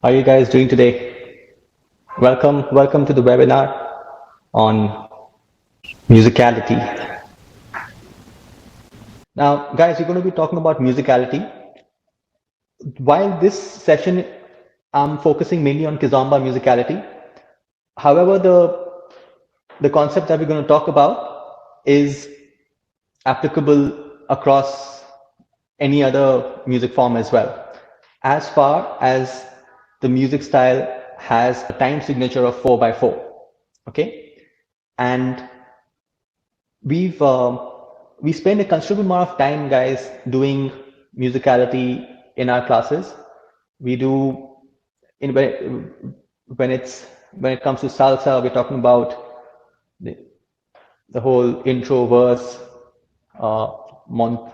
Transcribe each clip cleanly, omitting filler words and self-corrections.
How are you guys doing today? Welcome to the webinar on musicality. Now, guys, we're going to be talking about musicality. While this session, I'm focusing mainly on Kizomba musicality. However, the concept that we're going to talk about is applicable across any other music form as well, as far as the music style has a time signature of 4/4. Okay, and we spend a considerable amount of time, guys, doing musicality in our classes. We do in when it comes to salsa, we're talking about the, the whole intro, verse, uh, mon,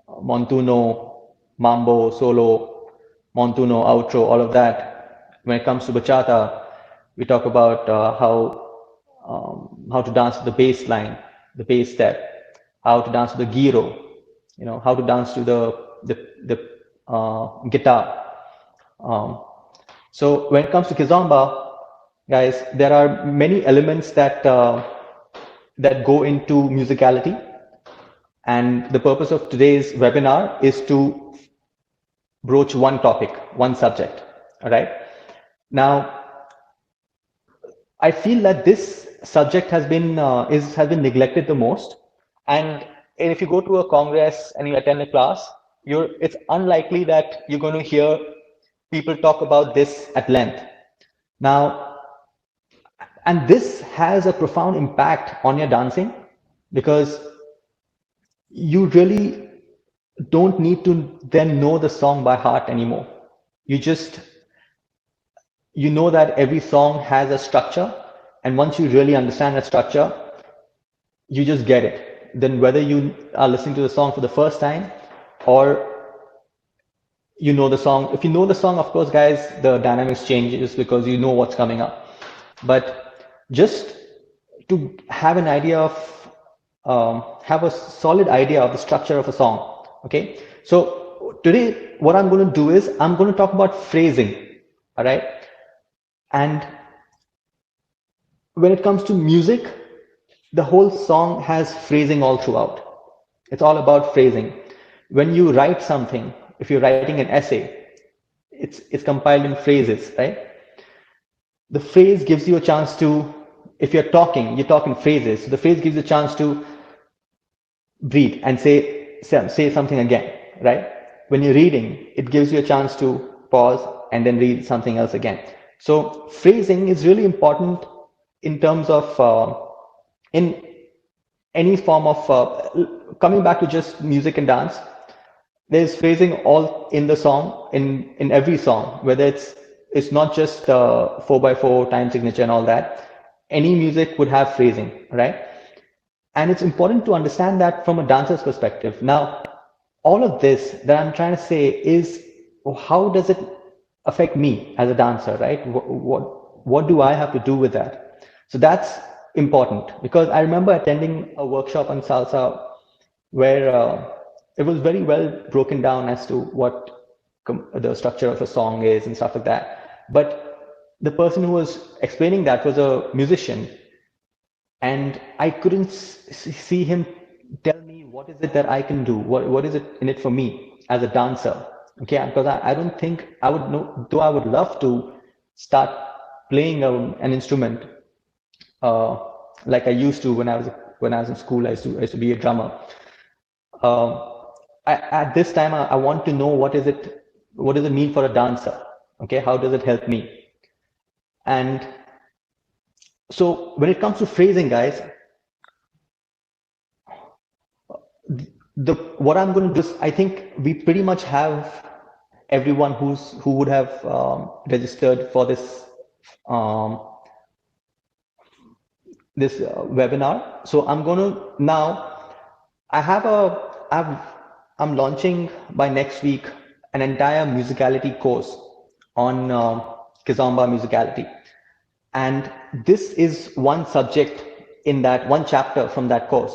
montuno, mambo, solo, montuno, outro, all of that. When it comes to bachata, we talk about how to dance to the bass line, the bass step, how to dance to the gyro, how to dance to the guitar. Um, so when it comes to Kizomba, guys, there are many elements that go into musicality, and the purpose of today's webinar is to broach one topic, one subject. All right. Now, I feel that this subject has been neglected the most, and if you go to a congress and you attend a class, it's unlikely that you're going to hear people talk about this at length. Now, and this has a profound impact on your dancing because you really don't need to then know the song by heart anymore. You know that every song has a structure, and once you really understand that structure, you just get it. Then whether you are listening to the song for the first time or you know the song, if you know the song, of course, guys, the dynamics changes because you know what's coming up. But just to have an idea of have a solid idea of the structure of a song. Okay, so today what I'm going to do is I'm going to talk about phrasing. All right, and when it comes to music, the whole song has phrasing all throughout. It's all about phrasing. When you write something, if you're writing an essay, it's compiled in phrases, right? The phrase gives you a chance to, if you're talking, you talk in phrases. So the phrase gives you a chance to breathe and say something again, right? When you're reading, it gives you a chance to pause and then read something else again. So phrasing is really important in terms of in any form of coming back to just music and dance. There's phrasing all in the song, in every song, whether it's not just 4/4 time signature and all that. Any music would have phrasing, right? And it's important to understand that from a dancer's perspective. Now, all of this that I'm trying to say is, how does it affect me as a dancer, right? What do I have to do with that? So that's important because I remember attending a workshop on salsa where it was very well broken down as to what the structure of a song is and stuff like that. But the person who was explaining that was a musician, and I couldn't see him tell me what is it that I can do, what is it in it for me as a dancer. Okay, because I don't think I would know, though I would love to start playing an instrument uh, like I used to when I was in school. I used to be a drummer. At this time, I want to know what does it mean for a dancer? Okay, how does it help me? And so when it comes to phrasing, guys, what I'm going to do is I think we pretty much have everyone who would have registered for um, this webinar. So I'm going to now. I have a I'm launching by next week an entire musicality course on Kizomba musicality, and this is one subject in that one chapter from that course.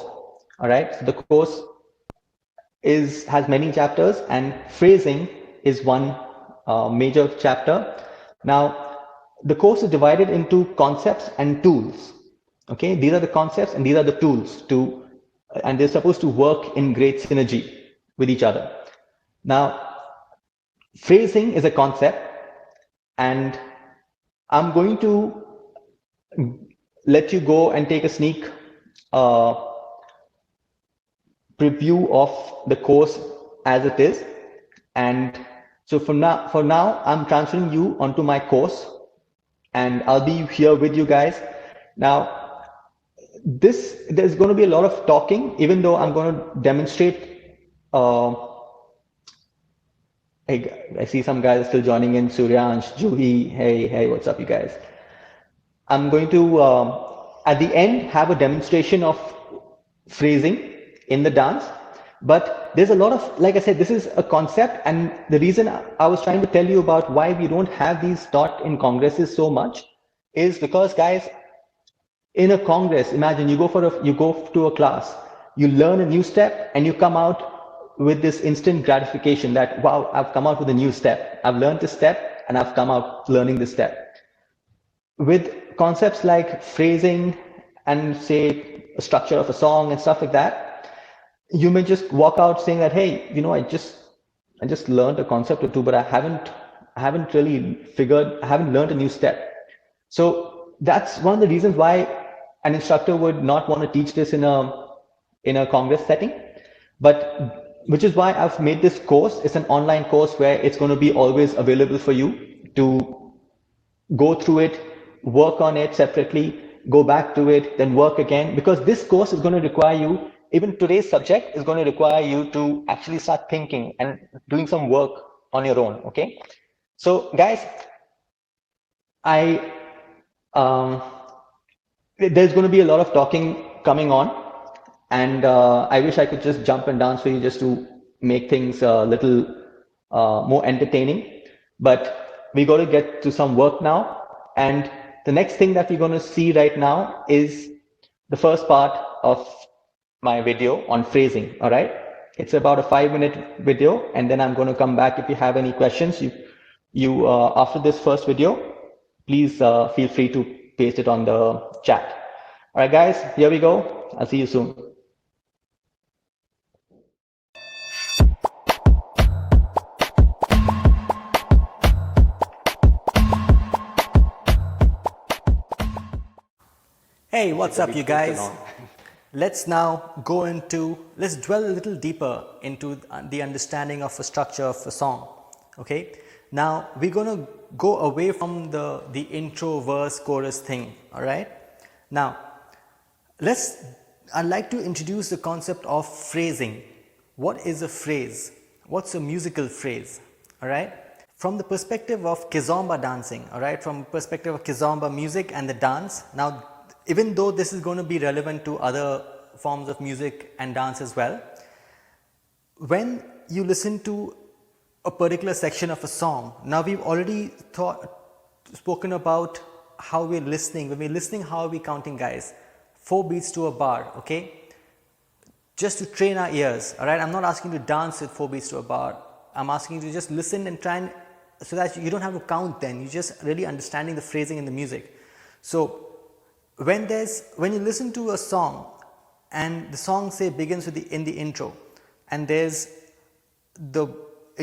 All right, so the course has many chapters, and phrasing is one major chapter. Now, the course is divided into concepts and tools. Okay, these are the concepts and these are the tools and they're supposed to work in great synergy with each other. Now, phrasing is a concept, and I'm going to let you go and take a sneak preview of the course as it is. And so for now, I'm transferring you onto my course, and I'll be here with you guys. Now, there's going to be a lot of talking, even though I'm going to demonstrate. Hey, I see some guys still joining in. Suryansh, Juhi, hey, what's up, you guys? I'm going to, at the end, have a demonstration of phrasing in the dance. But there's a lot of, like I said, this is a concept. And the reason I was trying to tell you about why we don't have these taught in congresses so much is because, guys, in a congress, imagine you go to a class, you learn a new step, and you come out with this instant gratification that, wow, I've come out with a new step. I've learned this step, and I've come out learning this step. With concepts like phrasing and, say, a structure of a song and stuff like that, you may just walk out saying that, hey, I just learned a concept or two, but I haven't learned a new step. So that's one of the reasons why an instructor would not want to teach this in a congress setting, but which is why I've made this course. It's an online course where it's going to be always available for you to go through it, work on it separately, go back to it, then work again, because this course is going to require you, even today's subject is going to require you to actually start thinking and doing some work on your own. Okay, so guys, there's going to be a lot of talking coming on, and I wish I could just jump and dance for you just to make things a little more entertaining, but we got to get to some work now. And the next thing that we're going to see right now is the first part of my video on phrasing. All right, it's about a 5-minute video, and then I'm going to come back. If you have any questions, you after this first video, please feel free to paste it on the chat. All right, guys, here we go. I'll see you soon. Hey, what's up, you guys? Let's now let's dwell a little deeper into the understanding of a structure of a song. Okay, now we're going to go away from the intro, verse, chorus thing. All right, now I'd like to introduce the concept of phrasing. What is a phrase? What's a musical phrase? All right, from the perspective of Kizomba dancing, all right, from the perspective of Kizomba music and the dance. Now, even though this is going to be relevant to other forms of music and dance as well, when you listen to a particular section of a song, now we've already spoken about how we're listening. When we're listening, how are we counting, guys? 4 beats to a bar, okay? Just to train our ears, all right? I'm not asking you to dance with 4 beats to a bar. I'm asking you to just listen and try and, so that you don't have to count then. You're just really understanding the phrasing in the music. So when you listen to a song and the song, say, begins with in the intro, and it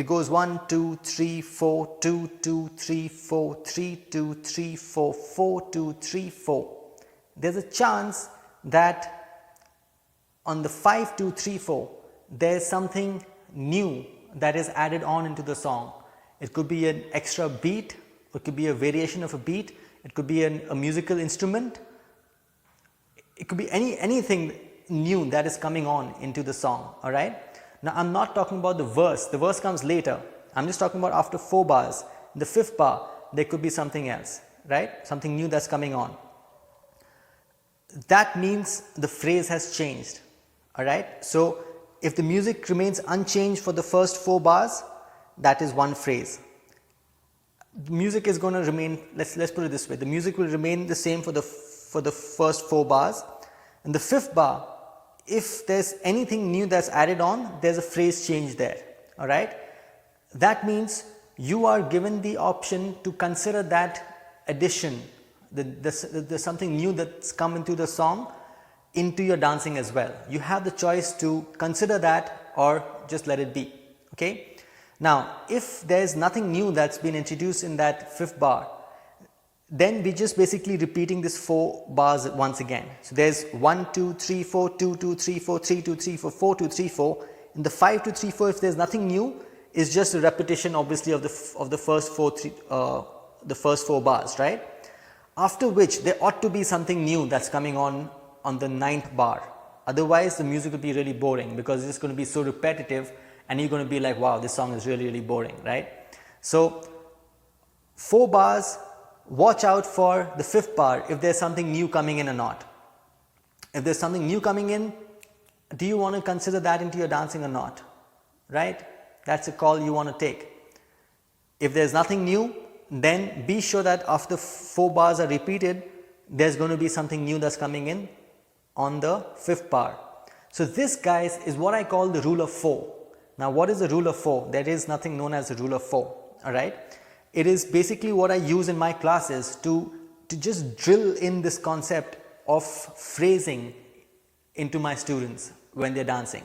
goes 1 2 3 4 2 2 3 4 3 2 3 4 4 2 3 4. There's a chance that on the 5 2 3 4 there's something new that is added on into the song. It could be an extra beat, it could be a variation of a beat, it could be a musical instrument. It could be anything new that is coming on into the song, all right? Now, I'm not talking about the verse. The verse comes later. I'm just talking about after 4 bars. In the 5th bar, there could be something else, right? Something new that's coming on. That means the phrase has changed, all right? So, if the music remains unchanged for the first 4 bars, that is one phrase. The music is going to remain, let's put it this way, the music will remain the same for the first 4 bars. In the 5th bar, if there's anything new that's added on, there's a phrase change there, all right? That means you are given the option to consider that addition, the something new that's come into the song, into your dancing as well. You have the choice to consider that or just let it be. Okay. Now, if there's nothing new that's been introduced in that fifth bar, then we're just basically repeating this 4 bars once again. So there's 1, 2, 3, 4, 2, 2, 3, 4, 3, 2, 3, 4, 4, 2, 3, 4. In the 5, 2, 3, 4, if there's nothing new, is just a repetition obviously of the first 4 bars, right? After which there ought to be something new that's coming on the 9th bar. Otherwise the music will be really boring, because it's going to be so repetitive and you're going to be like, wow, this song is really, really boring, right? So 4 bars, watch out for the 5th bar if there's something new coming in or not. If there's something new coming in, do you want to consider that into your dancing or not, right? That's a call you want to take. If there's nothing new, then be sure that after 4 bars are repeated, there's going to be something new that's coming in on the 5th bar. So this, guys, is what I call the rule of 4. Now, what is the rule of 4? There is nothing known as the rule of 4, all right? It is basically what I use in my classes to just drill in this concept of phrasing into my students when they're dancing,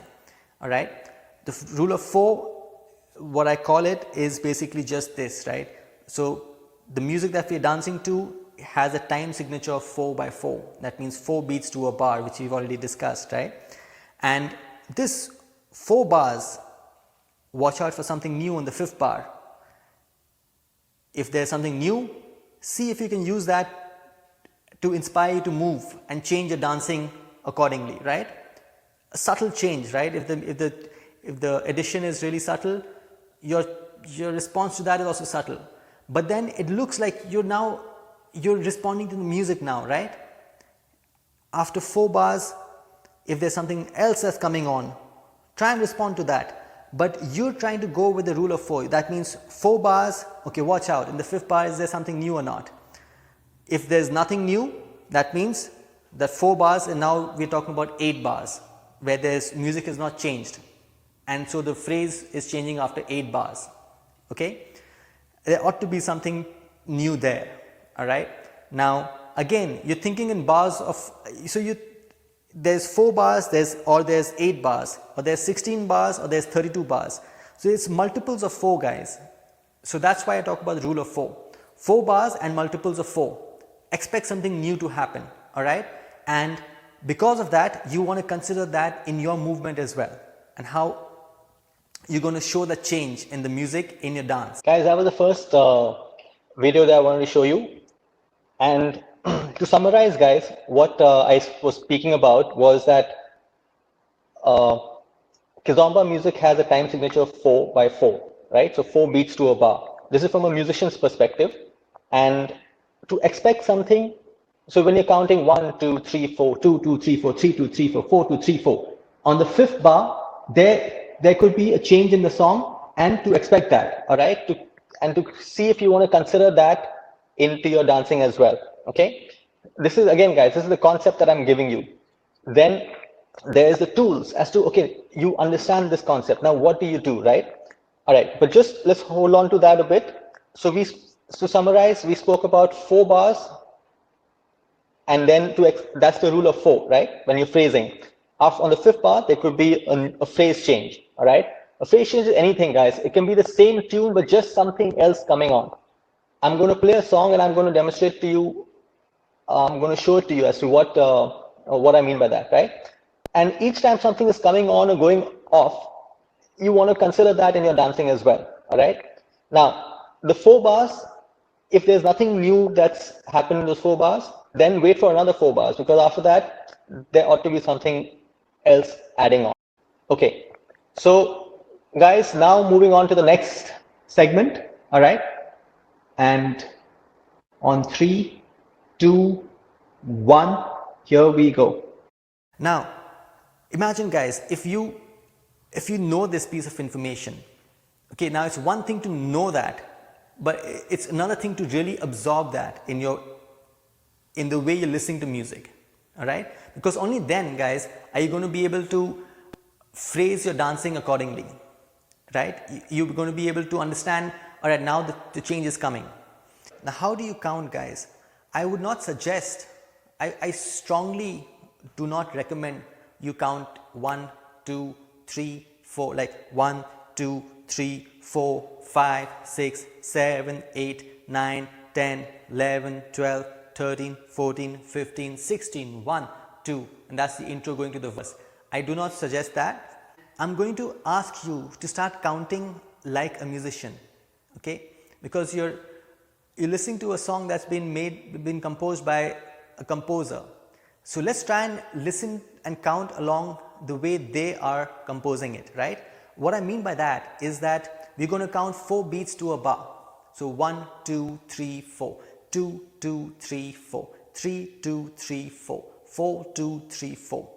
all right? The rule of 4, what I call it, is basically just this, right? So the music that we're dancing to has a time signature of 4/4. That means 4 beats to a bar, which we've already discussed, right? And this 4 bars, watch out for something new on the 5th bar. If there's something new, see if you can use that to inspire you to move and change your dancing accordingly, right? A subtle change, right? If the addition is really subtle, your response to that is also subtle. But then it looks like you're responding to the music now, right? After 4 bars, if there's something else that's coming on, try and respond to that. But you're trying to go with the rule of 4. That means 4 bars, okay, watch out. In the 5th bar, is there something new or not? If there's nothing new, that means that 4 bars, and now we're talking about 8 bars, where there's music is not changed. And so the phrase is changing after 8 bars, okay? There ought to be something new there, all right? Now, again, you're thinking in bars of, there's 4 bars, there's 8 bars, or there's 16 bars, or there's 32 bars. So it's multiples of 4, guys. So that's why I talk about the rule of 4. 4 bars and multiples of 4. Expect something new to happen, all right? And because of that, you want to consider that in your movement as well, and how you're going to show the change in the music in your dance. Guys, that was the first video that I wanted to show you. And to summarize, guys, what I was speaking about was that Kizomba music has a time signature of 4/4, right? So 4 beats to a bar. This is from a musician's perspective. And to expect something, so when you're counting 1, 2, 3, 4, 2, 2, 3, 4, 3, 2, 3, 4, 4, 2, 3, 4, on the 5th bar, there could be a change in the song, and to expect that, all right? And to see if you want to consider that into your dancing as well, okay? This is, again, guys, this is the concept that I'm giving you. Then there's the tools as to, okay, you understand this concept. Now, what do you do, right? All right, but just let's hold on to that a bit. So to summarize, we spoke about 4 bars, and then that's the rule of 4, right? When you're phrasing. On the 5th bar, there could be a phrase change, all right? A phrase change is anything, guys. It can be the same tune, but just something else coming on. I'm going to play a song and I'm going to demonstrate to you, I'm going to show it to you as to what I mean by that, right? And each time something is coming on or going off, you want to consider that in your dancing as well, all right? Now, the 4 bars, if there's nothing new that's happened in those 4 bars, then wait for another 4 bars, because after that, there ought to be something else adding on. Okay, so guys, now moving on to the next segment, all right? And on 3, 2, 1, here we go. Now, imagine, guys, if you know this piece of information, okay, now it's one thing to know that, but it's another thing to really absorb that in the way you're listening to music, all right? Because only then, guys, are you going to be able to phrase your dancing accordingly, right? You're going to be able to understand, All right, now the change is coming. Now, how do you count, guys? I would not suggest, I strongly do not recommend you count 1, 2, 3, 4, like 1, 2, 3, 4, 5, 6, 7, 8, 9, 10, 11, 12, 13, 14, 15, 16, 1, 2, and that's the intro going to the verse. I do not suggest that. I'm going to ask you to start counting like a musician, okay? Because you're listening to a song that's been composed by a composer. So let's try and listen and count along the way they are composing it, right? What I mean by that is that we're going to count 4 beats to a bar. So 1, 2, 3, 4, 2, 2, 3, 4, 3, 2, 3, 4, 4, 2, 3, 4.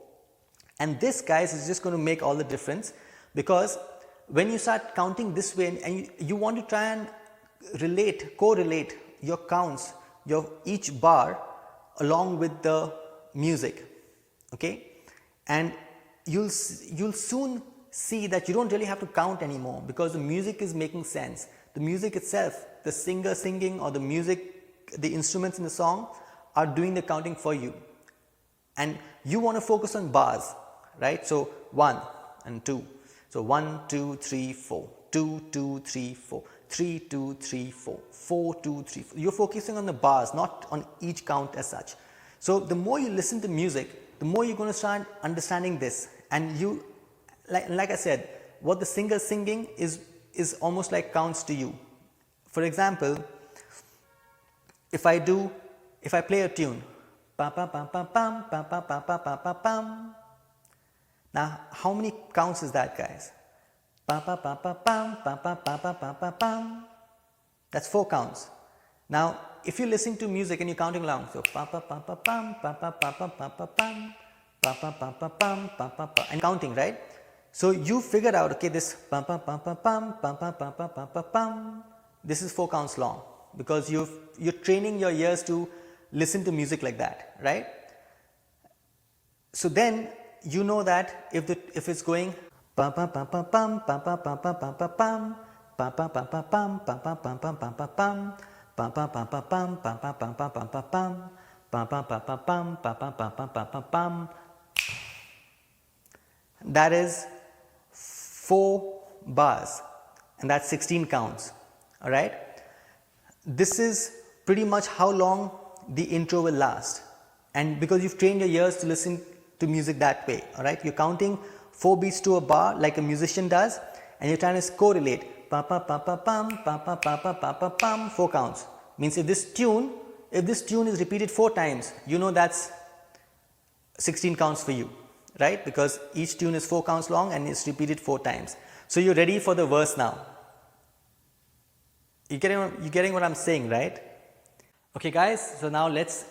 And this, guys, is just going to make all the difference, because when you start counting this way and you want to try and correlate your counts, each bar along with the music, okay? And you'll soon see that you don't really have to count anymore, because the music is making sense. The music itself, the singer singing or the music, the instruments in the song are doing the counting for you. And you want to focus on bars, right? So 1 and 2. So 1, 2, 3, 4, 2, 2, 3, 4, 3, 2, 3, 4, 4, 2, 3, 4. You're focusing on the bars, not on each count as such. So the more you listen to music, the more you're going to start understanding this. And you, like I said, what the singer is singing is almost like counts to you. For example, if I play a tune, pa pa pa pa pam pa pa pa pa pa pa pam. Now, how many counts is that, guys? Pa pa pa pa pam pa pa pa pa pa pa pam. That's 4 counts. Now, if you're listening to music and you're counting along, so pa pa pa pa pam pa pa pa pa pa pa pam pa pa pa pa pam pa pa pa, and counting, right? So you figured out, okay, this pa pa pa pa pam pa pa pa pa pa pa pam. This is 4 counts long, because you're training your ears to listen to music like that, right? So then you know that if it's going pa pa pa pa pam pa pa pa pa pa pa pam pa pa pa pa pam pa pa pa pa pa pa pam pa pa pa pa pam pa pa pa pa pa pa pam pa pa pa pa pam pa pa pa pa pa pa pam, that is 4 bars, and that's 16 counts. All right, this is pretty much how long the intro will last, and because you've trained your ears to listen to music that way. All right, you're counting 4 beats to a bar like a musician does, and you're trying to correlate pa pa pa pa pam pa pa pa pa pa pa pam. 4 counts means if this tune is repeated 4 times, you know that's 16 counts for you, right? Because each tune is 4 counts long and it's repeated 4 times. So you're ready for the verse now. You're getting what I'm saying, right? Okay, guys, so now let's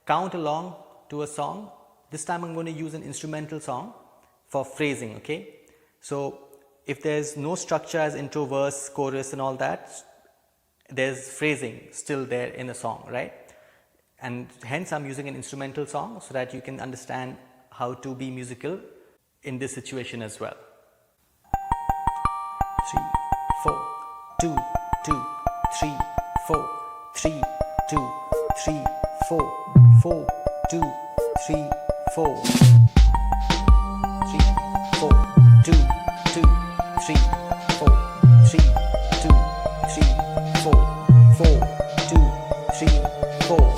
count along to a song. This time I'm going to use an instrumental song for phrasing, okay? So if there's no structure as intro, verse, chorus and all that, there's phrasing still there in the song, right? And hence I'm using an instrumental song so that you can understand how to be musical in this situation as well. 3, 4, 2, 2, 3, 4, 3, 2, 3, 4, 4, 2, 3, 4, 3, 4, 2, 2, 3, 4, 3, 2, 3, 4, 4, 2, 3, 4.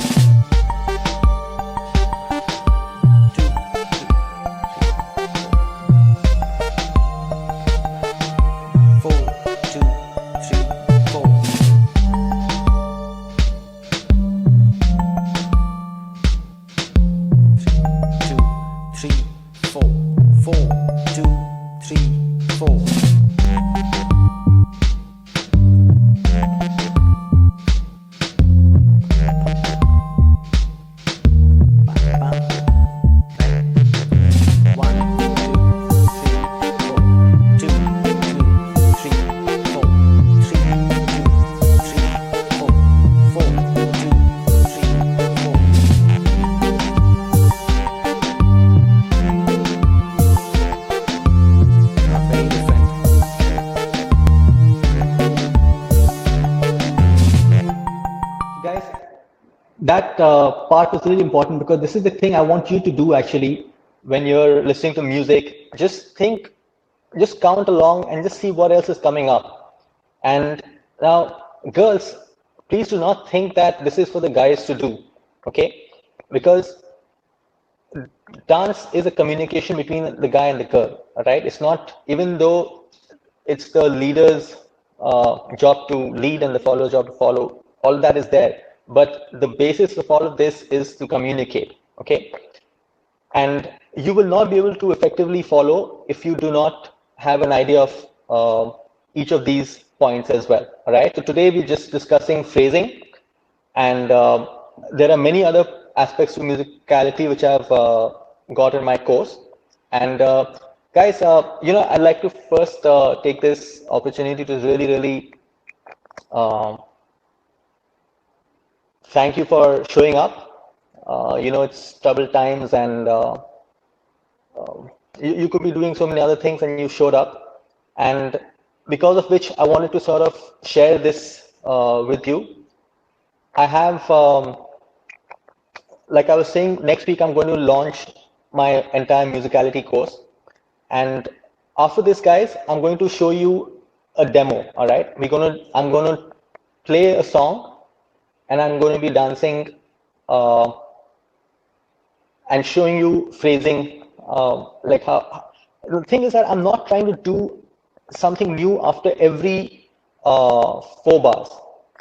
that part was really important because this is the thing I want you to do actually when you're listening to music. Just think, just count along and just see what else is coming up. And now, girls, please do not think that this is for the guys to do, okay? Because dance is a communication between the guy and the girl, right? It's not, even though it's the leader's job to lead and the follower's job to follow, all that is there. But the basis of all of this is to communicate, okay? And you will not be able to effectively follow if you do not have an idea of each of these points as well, all right? So today we're just discussing phrasing, and there are many other aspects to musicality which I've got in my course. And guys, I'd like to first take this opportunity to really thank you for showing up. It's troubled times, and you could be doing so many other things, and you showed up. And because of which, I wanted to sort of share this with you. I have, like I was saying, next week I'm going to launch my entire musicality course. And after this, guys, I'm going to show you a demo. All right, I'm gonna play a song, and I'm going to be dancing and showing you phrasing. Like how the thing is that I'm not trying to do something new after every 4 bars.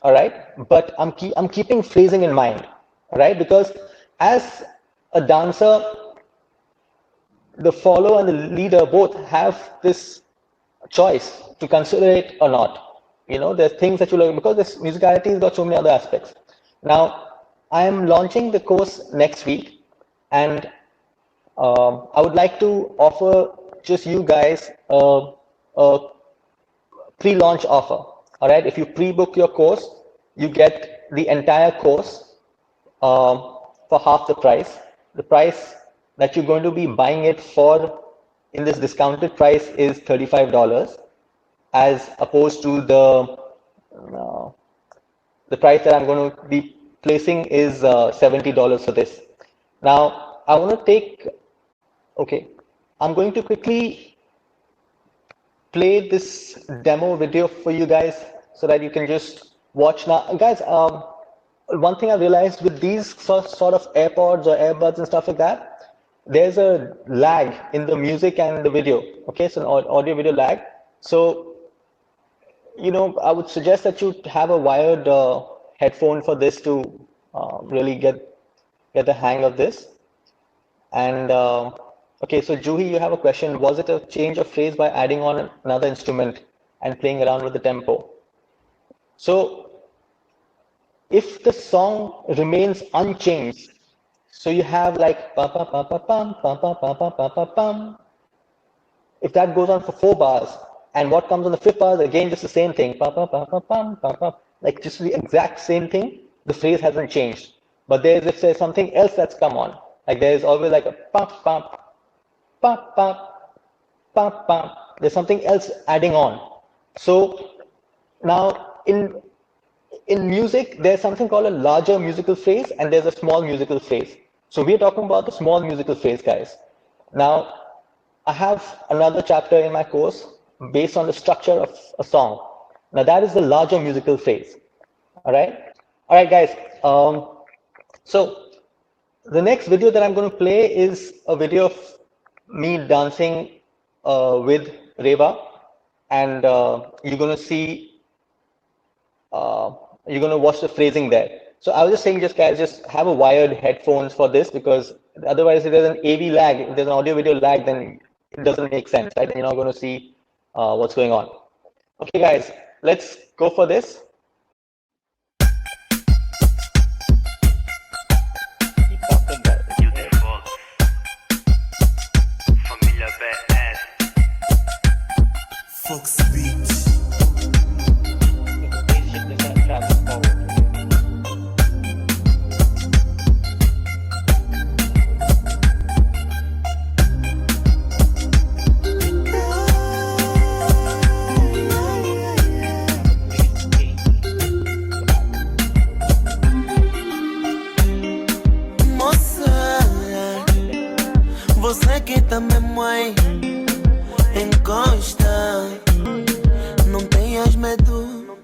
All right, but I'm keeping phrasing in mind. All right, because as a dancer, the follower and the leader both have this choice to consider it or not. There's things that you learn because this musicality has got so many other aspects. Now, I am launching the course next week, and I would like to offer just you guys a pre-launch offer. All right, if you pre-book your course, you get the entire course for half the price. The price that you're going to be buying it for in this discounted price is $35, as opposed to the price that I'm going to be placing is $70 for this. Now, I want to take, okay, I'm going to quickly play this demo video for you guys so that you can just watch. Now, guys, one thing I realized with these sort of AirPods or earbuds and stuff like that, there's a lag in the music and the video. Okay, so an audio video lag. So, I would suggest that you have a wired headphone for this to really get the hang of this. And okay, so Juhi, you have a question. Was it a change of phrase by adding on another instrument and playing around with the tempo? So if the song remains unchanged, so you have like pa pa pa pa pam pa pa pa pa pa pa pam. If that goes on for 4 bars, and what comes on the 5th bar, again just the same thing, pa pa pa pa pam pa pa, like just the exact same thing. The phrase hasn't changed, but if there's something else that's come on, like there's always like a pump pump pump pump pump pump. There's something else adding on. So now in music, there's something called a larger musical phrase and there's a small musical phrase. So we're talking about the small musical phrase, guys. Now, I have another chapter in my course based on the structure of a song. Now, that is the larger musical phrase. All right, guys. So the next video that I'm going to play is a video of me dancing with Reva, and you're going to see, you're going to watch the phrasing there. So I was just saying, guys, just have a wired headphones for this, because otherwise if there's an AV lag, if there's an audio video lag, then it doesn't make sense, right? Then you're not going to see what's going on. Okay, guys, let's go for this. Fox Beat. que tá mesmo aí. Encosta, não tenhas medo.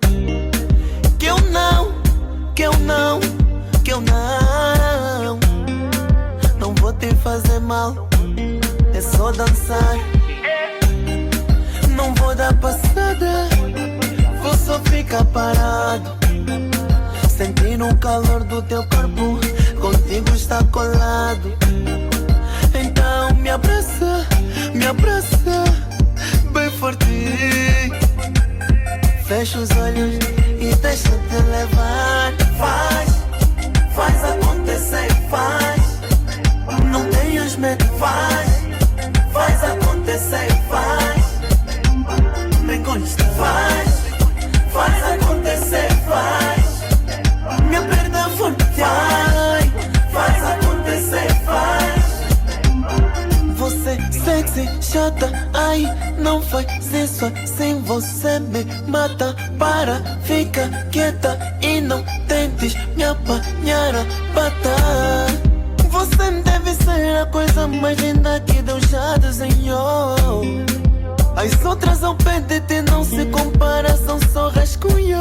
Que eu não, que eu não, que eu não. Não vou te fazer mal, é só dançar. Não vou dar passada, vou só ficar parado, sentindo o calor do teu corpo, contigo está colado. Então me abraça, bem forte. Fecha os olhos e deixa-te levar. Faz acontecer, faz. Não tenhas medo, faz acontecer, faz. Me consta, faz acontecer, faz. Minha perna forte, faz acontecer, faz. Você sexy, chata, ai, não faz isso assim, você me mata. Para, fica quieta e não tentes me apanhar a pata. Você deve ser a coisa mais linda que Deus já desenhou. As outras ao pé de ti não se compara, são só rascunho.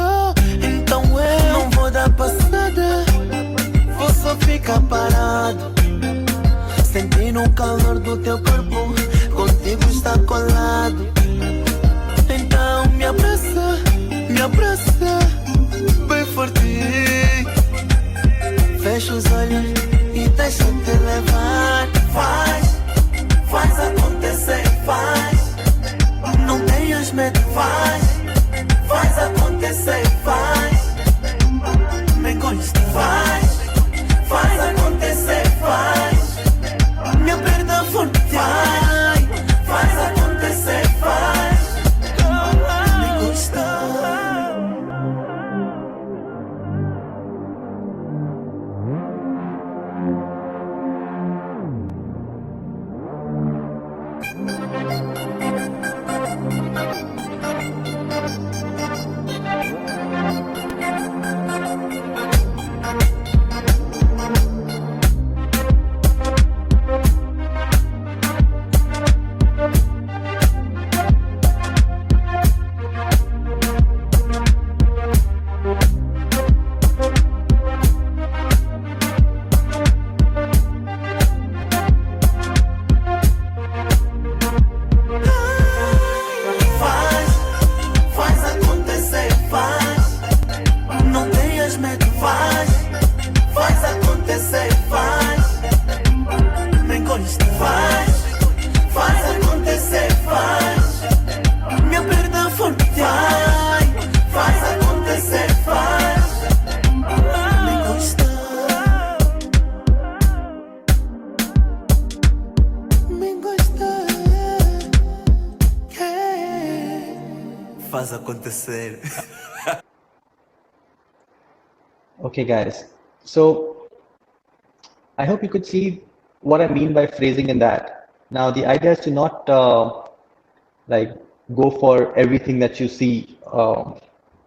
Então eu não vou dar passada, vou só ficar parado, sentindo o calor do teu corpo, contigo está colado. Então me abraça, bem forte. Fecha os olhos e deixa-te levar. Faz acontecer, faz. Não tenhas medo, faz acontecer, faz. Me consta, faz acontecer, faz. Minha perna forte, faz acontecer, faz. Me consta. Faz acontecer, faz. Não tenhas medo, faz acontecer, faz. Me consta, faz acontecer, faz. Minha perna forte, faz acontecer, faz. Me consta, me consta, faz acontecer. Okay, guys. So I hope you could see what I mean by phrasing in that. Now, the idea is to not like go for everything that you see.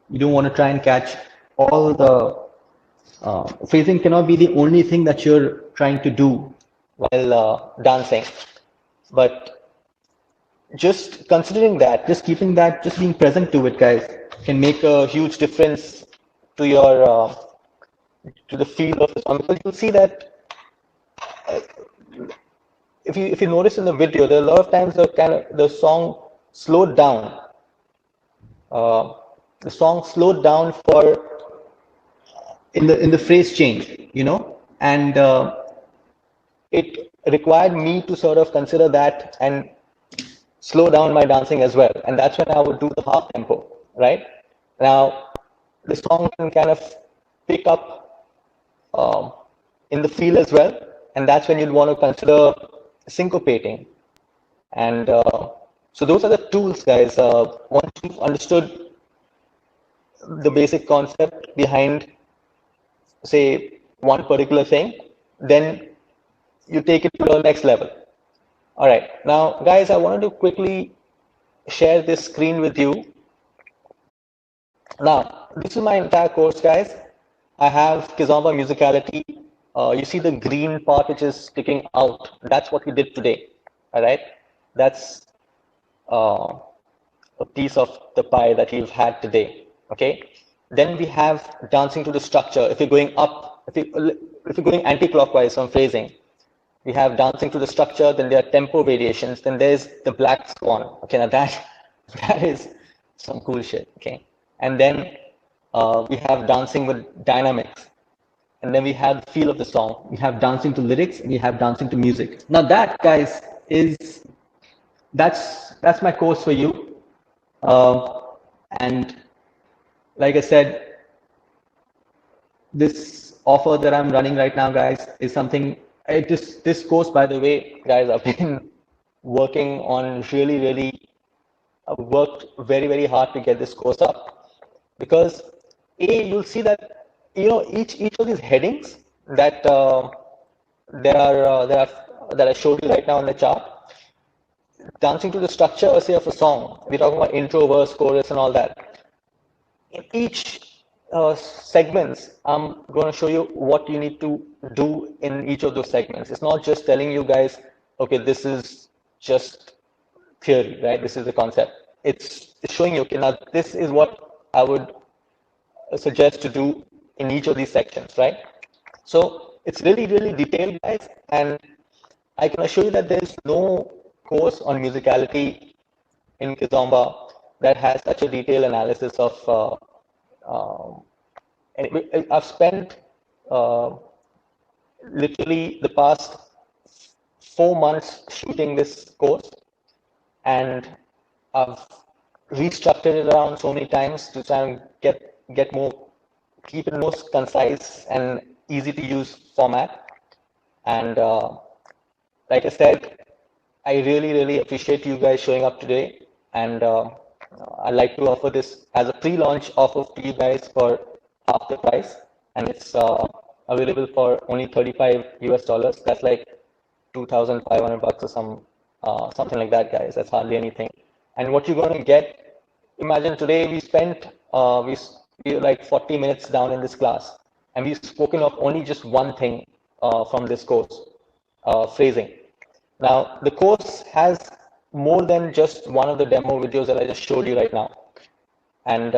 You don't want to try and catch all the phrasing cannot be the only thing that you're trying to do while dancing. But just considering that, just keeping that, just being present to it, guys, can make a huge difference to your to the feel of the song. Because you'll see that if you notice in the video, there are a lot of times the song slowed down. The song slowed down for in the phrase change, you know, and it required me to sort of consider that and slow down my dancing as well. And that's when I would do the half tempo, right? Now, the song can kind of pick up in the feel as well. And that's when you'd want to consider syncopating. And so those are the tools, guys. Once you've understood the basic concept behind, say, one particular thing, then you take it to the next level. All right, now, guys, I wanted to quickly share this screen with you. Now, this is my entire course, guys. I have Kizomba Musicality. You see the green part which is sticking out. That's what we did today. All right, that's a piece of the pie that you've had today. Okay, then we have dancing to the structure. If you're going up, if you're going anti-clockwise on phrasing, we have dancing to the structure. Then there are tempo variations. Then there's the black swan. Okay, now that that is some cool shit. Okay, and then we have dancing with dynamics. And then we have the feel of the song. We have dancing to lyrics, and we have dancing to music. Now that, guys, is that's my course for you. And like I said, this offer that I'm running right now, guys, is something. This course, by the way, guys, I've been working on really. I've worked very hard to get this course up, because you'll see that each of these headings that that I showed you right now on the chart, dancing to the structure, say, of a song. We're talking about intro, verse, chorus, and all that. In each segments, I'm going to show you what you need to do in each of those segments. It's not just telling you guys, okay, this is just theory, right? This is the concept. It's showing you, okay, now this is what I would suggest to do in each of these sections, right? So it's really detailed, guys, and I can assure you that there's no course on musicality in Kizomba that has such a detailed analysis of. And I've spent literally the past 4 months shooting this course, and I've restructured it around so many times to try and get more, keep it most concise and easy to use format. And like I said, I really appreciate you guys showing up today, and I'd like to offer this as a pre-launch offer to you guys for half the price, and it's available for only $35 US. That's like 2,500 bucks or something like that, guys. That's hardly anything. And what you're going to get, imagine today we spent we were like 40 minutes down in this class, and we've spoken of only just one thing from this course, phrasing. Now the course has more than just one of the demo videos that I just showed you right now, and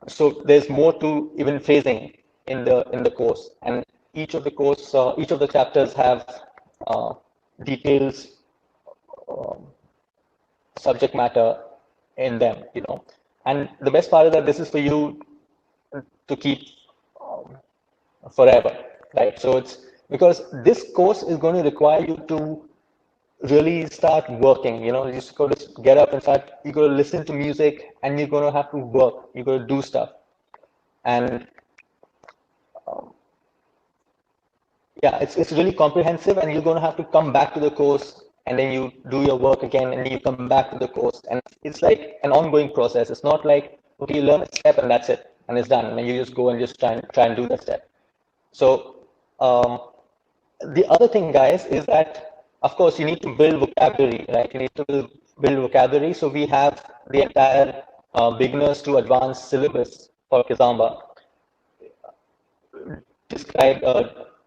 so there's more to even phrasing in the course. And each of the chapters have details, subject matter in them, and the best part is that this is for you to keep forever, right? So it's because this course is going to require you to really start working. You just got to get up and start. You got to listen to music, and you're going to have to work. You got to do stuff, and yeah, it's really comprehensive. And you're going to have to come back to the course, and then you do your work again, and then you come back to the course, and it's like an ongoing process. It's not like, okay, you learn a step and that's it, and it's done, and then you just go and just try and do that step. So the other thing, guys, is that, of course, you need to build vocabulary, right? You need to build vocabulary. So we have the entire beginners to advanced syllabus for Kizomba. Described,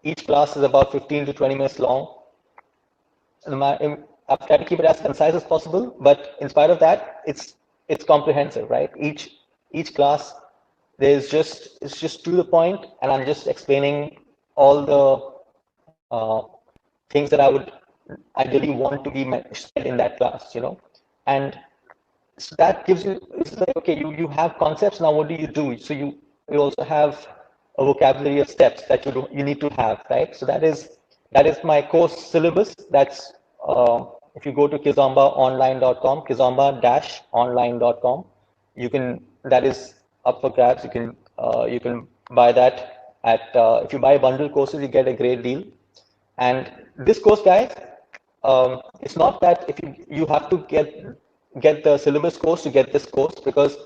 each class is about 15 to 20 minutes long. I've tried to keep it as concise as possible, but in spite of that, it's comprehensive, right? Each class, it's just to the point, and I'm just explaining all the things that I would ideally want to be said in that class, and so that gives you, it's like, okay, you have concepts. Now what do you do? So you also have a vocabulary of steps that you need to have, right? So that is my course syllabus. That's if you go to kizombaonline.com, kizomba-online.com, that is up for grabs. You can buy that at if you buy bundle courses, you get a great deal. And this course, guys, it's not that if you have to get the syllabus course to get this course, because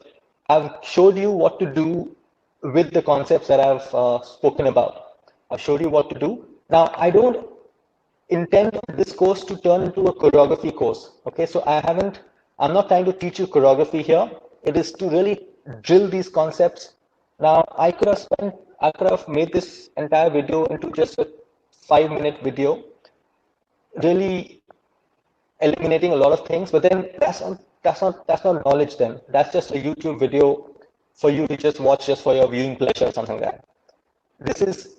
I've showed you what to do with the concepts that I've spoken about. I've showed you what to do. Now, I don't intend this course to turn into a choreography course. Okay, so I'm not trying to teach you choreography here. It is to really drill these concepts. Now, I could have made this entire video into just a 5-minute video, really eliminating a lot of things, but then that's not knowledge then. That's just a YouTube video for you to just watch just for your viewing pleasure or something like that. This is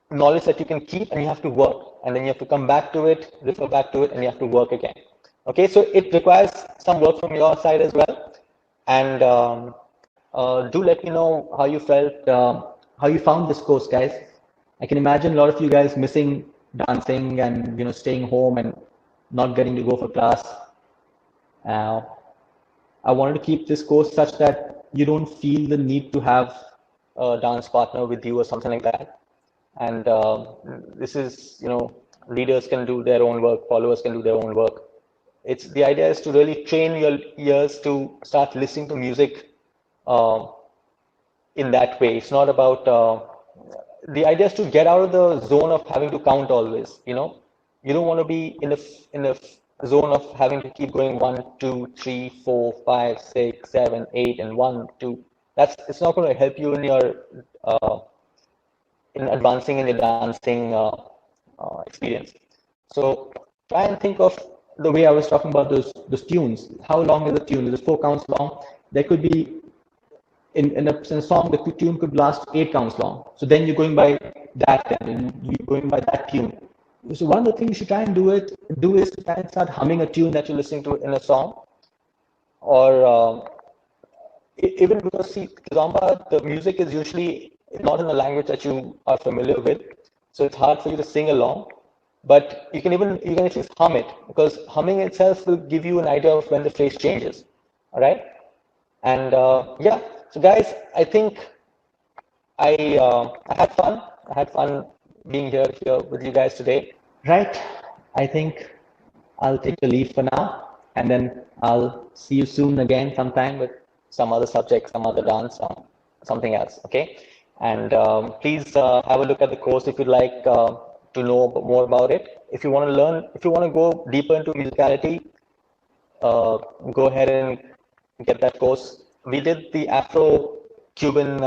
knowledge that you can keep and you have to work, and then you have to come back to it, refer back to it, and you have to work again. Okay, so it requires some work from your side as well. And do let me know how you felt, how you found this course, guys. I can imagine a lot of you guys missing dancing and staying home and not getting to go for class. I wanted to keep this course such that you don't feel the need to have a dance partner with you or something like that. And this is, leaders can do their own work, followers can do their own work. The idea is to really train your ears to start listening to music in that way. It's not about, the idea is to get out of the zone of having to count always, you don't want to be in the zone of having to keep going 1, 2, 3, 4, 5, 6, 7, 8, and 1, 2. It's not going to help you in your in advancing in the dancing experience. So try and think of the way I was talking about those tunes. How long is the tune? Is it 4 counts long? There could be in a song, the tune could last 8 counts long. So then you're going by that, and you're going by that tune. So one of the things you should try and do is try and start humming a tune that you're listening to in a song, or even because see, Kizomba, the music is usually not in a language that you are familiar with, so it's hard for you to sing along. But you can at least hum it, because humming itself will give you an idea of when the phrase changes. All right, and yeah. So guys, I think I had fun. I had fun being here with you guys today. Right. I think I'll take the leave for now, and then I'll see you soon again sometime with some other subject, some other dance, something else. Okay. And please have a look at the course if you'd like to know more about it. If you want to learn, if you want to go deeper into musicality, go ahead and get that course. We did the Afro-Cuban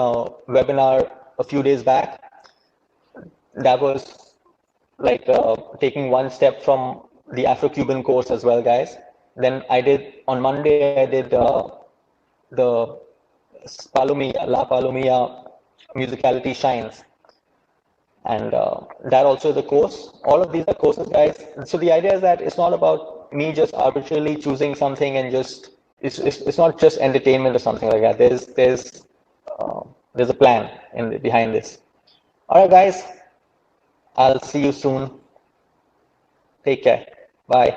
webinar a few days back. That was like taking one step from the Afro-Cuban course as well, guys. Then on Monday, I did the La Palomilla Musicality Shines. And that also is a course. All of these are courses, guys. So the idea is that it's not about me just arbitrarily choosing something and just, it's not just entertainment or something like that. There's a plan behind this. All right, guys. I'll see you soon. Take care. Bye.